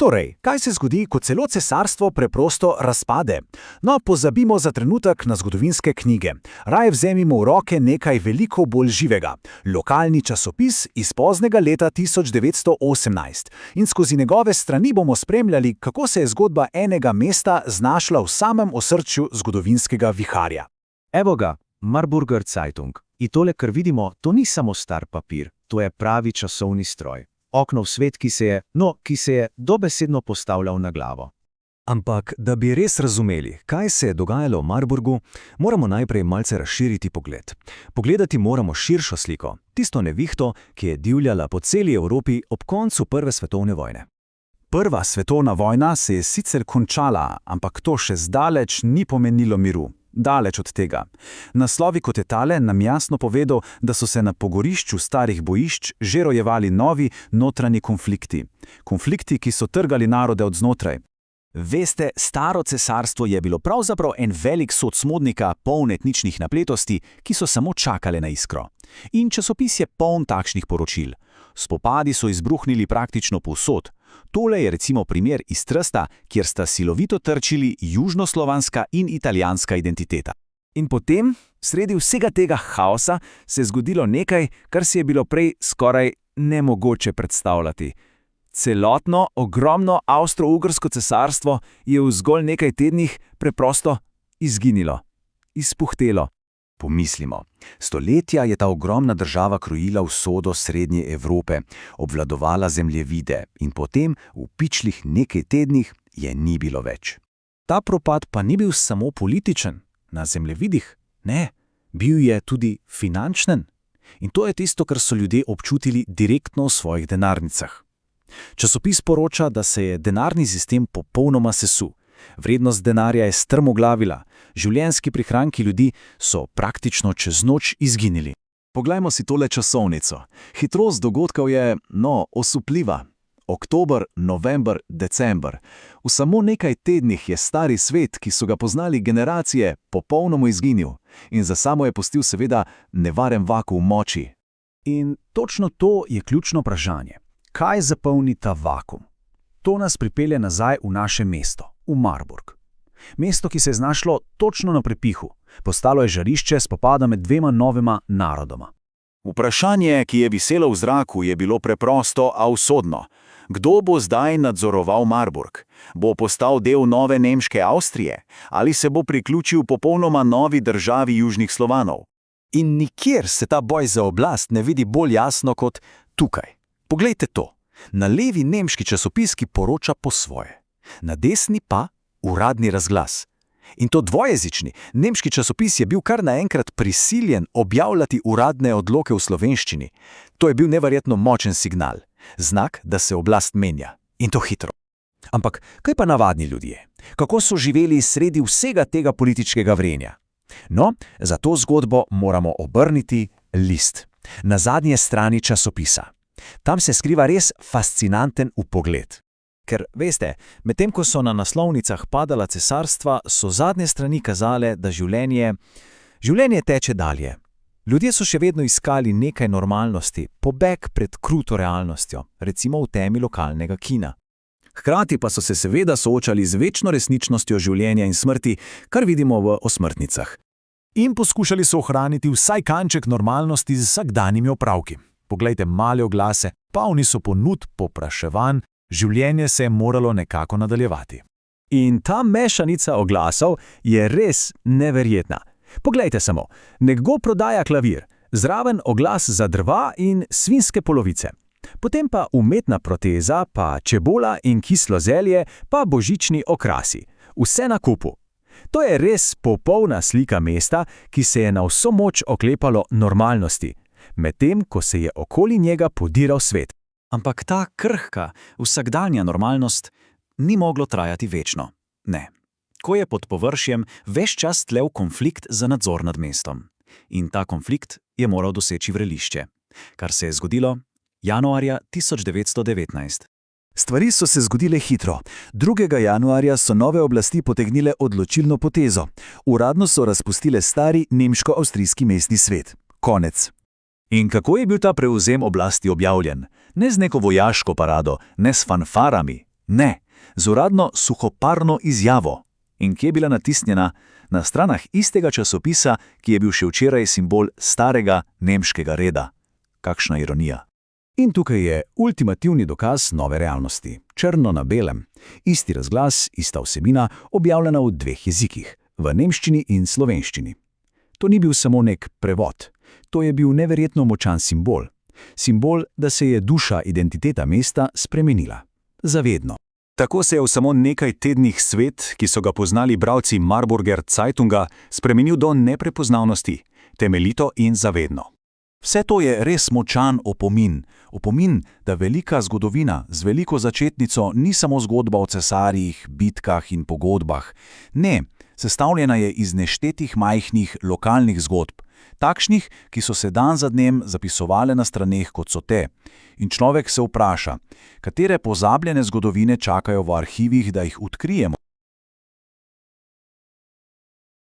Torej, kaj se zgodi, ko celo cesarstvo preprosto razpade? No, pozabimo za trenutek na zgodovinske knjige. Raje vzemimo v roke nekaj veliko bolj živega. Lokalni časopis iz poznega leta 1918. In skozi njegove strani bomo spremljali, kako se je zgodba enega mesta znašla v samem osrčju zgodovinskega viharja. Evo ga, Marburger Zeitung. In tole, kar vidimo, to ni samo star papir, to je pravi časovni stroj. Okno v svet, ki se je dobesedno postavljal na glavo. Ampak, da bi res razumeli, kaj se je dogajalo v Marburgu, moramo najprej malce razširiti pogled. Pogledati moramo širšo sliko, tisto nevihto, ki je divjala po celi Evropi ob koncu Prve svetovne vojne. Prva svetovna vojna se je sicer končala, ampak to še zdaleč ni pomenilo miru. Daleč od tega. Naslovi kot je tale nam jasno povedal, da so se na pogorišču starih bojišč že rojevali novi notranji konflikti. Konflikti, ki so trgali narode od znotraj. Veste, staro cesarstvo je bilo pravzaprav en velik sod smodnika, poln etničnih napletosti, ki so samo čakale na iskro. In časopis je poln takšnih poročil. Spopadi so izbruhnili praktično povsod. Tole je recimo primer iz Trsta, kjer sta silovito trčili južnoslovanska in italijanska identiteta. In potem, sredi vsega tega haosa, se je zgodilo nekaj, kar si je bilo prej skoraj nemogoče predstavljati. Celotno, ogromno Avstro-Ugrsko cesarstvo je v zgolj nekaj tednih preprosto izginilo, izpuhtelo. Pomislimo, stoletja je ta ogromna država krojila usodo Srednje Evrope, obvladovala zemljevide in potem v pičlih nekaj tednih je ni bilo več. Ta propad pa ni bil samo političen, na zemljevidih, ne, bil je tudi finančen. In to je tisto, kar so ljudje občutili direktno v svojih denarnicah. Časopis poroča, da se je denarni sistem popolnoma sesul. Vrednost denarja je strmoglavila, življenjski prihranki ljudi so praktično čez noč izginili. Poglejmo si tole časovnico. Hitrost dogodkov je, osupljiva. Oktober, november, december. V samo nekaj tednih je stari svet, ki so ga poznali generacije, popolnoma izginil. In za samo je pustil seveda nevaren vakuum moči. In točno to je ključno vprašanje. Kaj zapolni ta vakuum? To nas pripelje nazaj v naše mesto, v Marburg. Mesto, ki se je znašlo točno na prepihu. Postalo je žarišče spopada med dvema novima narodoma. Vprašanje, ki je viselo v zraku, je bilo preprosto, a usodno. Kdo bo zdaj nadzoroval Marburg? Bo postal del nove nemške Avstrije? Ali se bo priključil popolnoma novi državi južnih Slovanov? In nikjer se ta boj za oblast ne vidi bolj jasno kot tukaj. Poglejte to. Na levi nemški časopis, ki poroča po svoje. Na desni pa uradni razglas. In to dvojezični. Nemški časopis je bil kar naenkrat prisiljen objavljati uradne odloke v slovenščini. To je bil neverjetno močen signal. Znak, da se oblast menja. In to hitro. Ampak kaj pa navadni ljudje? Kako so živeli sredi vsega tega političnega vrenja? No, za to zgodbo moramo obrniti list. Na zadnje strani časopisa. Tam se skriva res fascinanten vpogled. Ker, veste, medtem ko so na naslovnicah padala cesarstva, so zadnje strani kazale, da življenje teče dalje. Ljudje so še vedno iskali nekaj normalnosti, pobeg pred kruto realnostjo, recimo v temi lokalnega kina. Hkrati pa so se seveda soočali z večno resničnostjo življenja in smrti, kar vidimo v osmrtnicah. In poskušali so ohraniti vsaj kanček normalnosti z vsakdanjimi opravki. Poglejte male oglase, polni so ponudb, povpraševanj, življenje se je moralo nekako nadaljevati. In ta mešanica oglasov je res neverjetna. Poglejte samo, nekdo prodaja klavir, zraven oglas za drva in svinjske polovice. Potem pa umetna proteza, pa čebula in kislo zelje, pa božični okrasi. Vse na kupu. To je res popolna slika mesta, ki se je na vso moč oklepalo normalnosti. Medtem, ko se je okoli njega podiral svet. Ampak ta krhka, vsakdanja normalnost ni moglo trajati večno. Ne. Ko je pod površjem ves čas tlel konflikt za nadzor nad mestom. In ta konflikt je moral doseči vrelišče. Kar se je zgodilo januarja 1919. Stvari so se zgodile hitro. 2. januarja so nove oblasti potegnile odločilno potezo. Uradno so razpustile stari nemško-avstrijski mestni svet. Konec. In kako je bil ta prevzem oblasti objavljen? Ne z neko vojaško parado, ne s fanfarami, Ne, z uradno suhoparno izjavo. In kje je bila natisnjena? Na stranah istega časopisa, ki je bil še včeraj simbol starega nemškega reda. Kakšna ironija. In tukaj je ultimativni dokaz nove realnosti. Črno na belem. Isti razglas, ista vsebina, objavljena v dveh jezikih, v nemščini in slovenščini. To ni bil samo nek prevod. To je bil neverjetno močan simbol. Simbol, da se je duša, identiteta mesta spremenila. Zavedno. Tako se je v samo nekaj tednih svet, ki so ga poznali bralci Marburger Zeitunga, spremenil do neprepoznavnosti, temeljito in zavedno. Vse to je res močan opomin. Opomin, da velika zgodovina z veliko začetnico ni samo zgodba o cesarjih, bitkah in pogodbah. Ne, sestavljena je iz neštetih majhnih lokalnih zgodb. Takšnih, ki so se dan za dnem zapisovale na straneh, kot so te. In človek se vpraša, katere pozabljene zgodovine čakajo v arhivih, da jih odkrijemo.